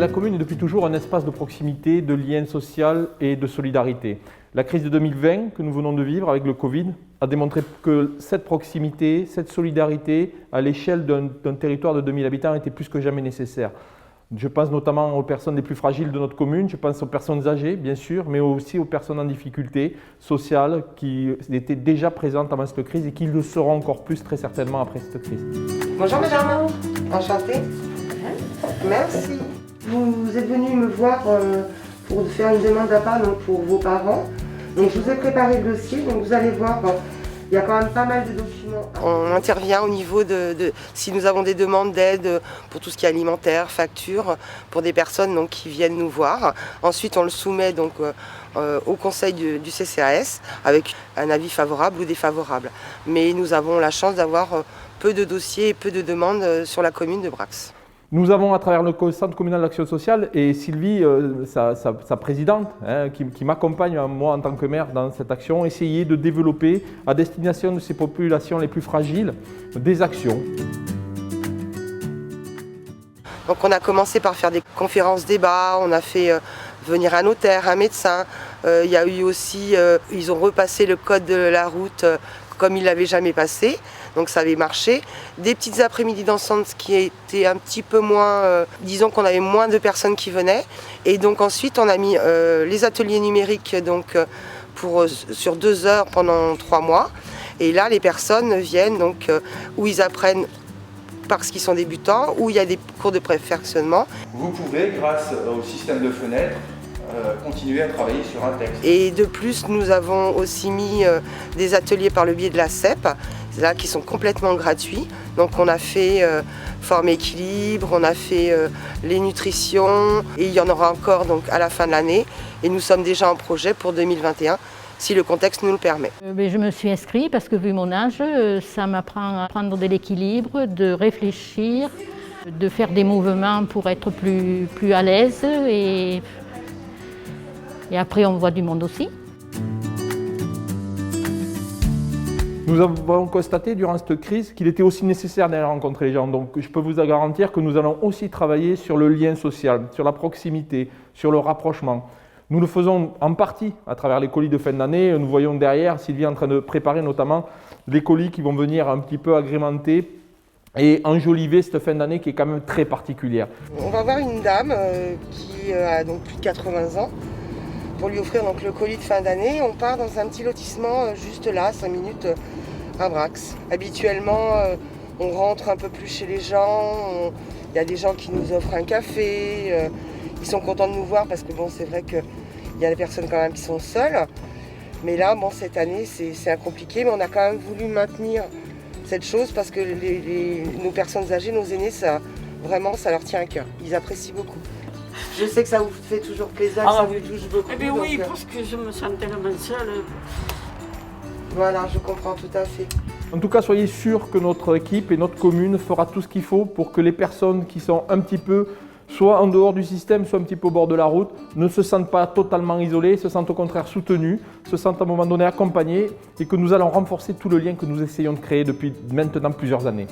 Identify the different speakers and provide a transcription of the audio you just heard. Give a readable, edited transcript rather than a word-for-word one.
Speaker 1: La commune est depuis toujours un espace de proximité, de lien social et de solidarité. La crise de 2020 que nous venons de vivre avec le Covid a démontré que cette proximité, cette solidarité à l'échelle d'un territoire de 2000 habitants était plus que jamais nécessaire. Je pense notamment aux personnes les plus fragiles de notre commune, je pense aux personnes âgées bien sûr, mais aussi aux personnes en difficulté sociale qui étaient déjà présentes avant cette crise et qui le seront encore plus très certainement après cette crise.
Speaker 2: Bonjour madame, enchantée. Merci. Vous êtes venu me voir pour faire une demande d'appart pour vos parents. Donc je vous ai préparé le dossier, donc vous allez voir, il y a quand même pas mal de documents. On intervient au niveau de si nous avons des demandes d'aide pour tout ce qui est alimentaire, facture, pour des personnes donc, qui viennent nous voir. Ensuite on le soumet donc, au conseil du CCAS avec un avis favorable ou défavorable. Mais nous avons la chance d'avoir peu de dossiers et peu de demandes sur la commune de Brax.
Speaker 1: Nous avons, à travers le Centre communal d'action sociale, et Sylvie, sa présidente, qui m'accompagne, moi en tant que maire, dans cette action, essayé de développer, à destination de ces populations les plus fragiles, des actions.
Speaker 2: Donc on a commencé par faire des conférences débats, on a fait venir un notaire, un médecin. Il y a eu aussi, ils ont repassé le code de la route comme ils ne l'avaient jamais passé. Donc ça avait marché. Des petites après-midi dansantes qui étaient un petit peu moins, disons qu'on avait moins de personnes qui venaient. Et donc ensuite on a mis les ateliers numériques donc, sur 2 heures pendant 3 mois. Et là les personnes viennent donc, où ils apprennent parce qu'ils sont débutants, où il y a des cours de perfectionnement.
Speaker 3: Vous pouvez, grâce au système de fenêtres, continuer à travailler sur un texte.
Speaker 2: Et de plus, nous avons aussi mis des ateliers par le biais de la CEP, là, qui sont complètement gratuits. Donc on a fait forme équilibre, on a fait les nutritions, et il y en aura encore donc, à la fin de l'année. Et nous sommes déjà en projet pour 2021, si le contexte nous le permet.
Speaker 4: Je me suis inscrite parce que vu mon âge, ça m'apprend à prendre de l'équilibre, de réfléchir, de faire des mouvements pour être plus à l'aise. Et après, on voit du monde aussi.
Speaker 1: Nous avons constaté durant cette crise qu'il était aussi nécessaire d'aller rencontrer les gens. Donc je peux vous garantir que nous allons aussi travailler sur le lien social, sur la proximité, sur le rapprochement. Nous le faisons en partie à travers les colis de fin d'année. Nous voyons derrière Sylvie en train de préparer notamment les colis qui vont venir un petit peu agrémenter et enjoliver cette fin d'année qui est quand même très particulière.
Speaker 2: On va voir une dame qui a donc plus de 80 ans. Pour lui offrir donc, le colis de fin d'année, on part dans un petit lotissement juste là, 5 minutes à Brax. Habituellement, on rentre un peu plus chez les gens, il y a des gens qui nous offrent un café, ils sont contents de nous voir parce que bon, c'est vrai qu'il y a des personnes quand même qui sont seules. Mais là, bon, cette année, c'est compliqué, mais on a quand même voulu maintenir cette chose parce que nos personnes âgées, nos aînés, ça, vraiment, ça leur tient à cœur. Ils apprécient beaucoup. Je sais que ça vous fait toujours plaisir, que ça vous touche beaucoup.
Speaker 5: Eh bien oui, parce que je me sens tellement seule.
Speaker 2: Voilà, je comprends tout à fait.
Speaker 1: En tout cas, soyez sûrs que notre équipe et notre commune fera tout ce qu'il faut pour que les personnes qui sont un petit peu soit en dehors du système, soit un petit peu au bord de la route, ne se sentent pas totalement isolées, se sentent au contraire soutenues, se sentent à un moment donné accompagnées et que nous allons renforcer tout le lien que nous essayons de créer depuis maintenant plusieurs années.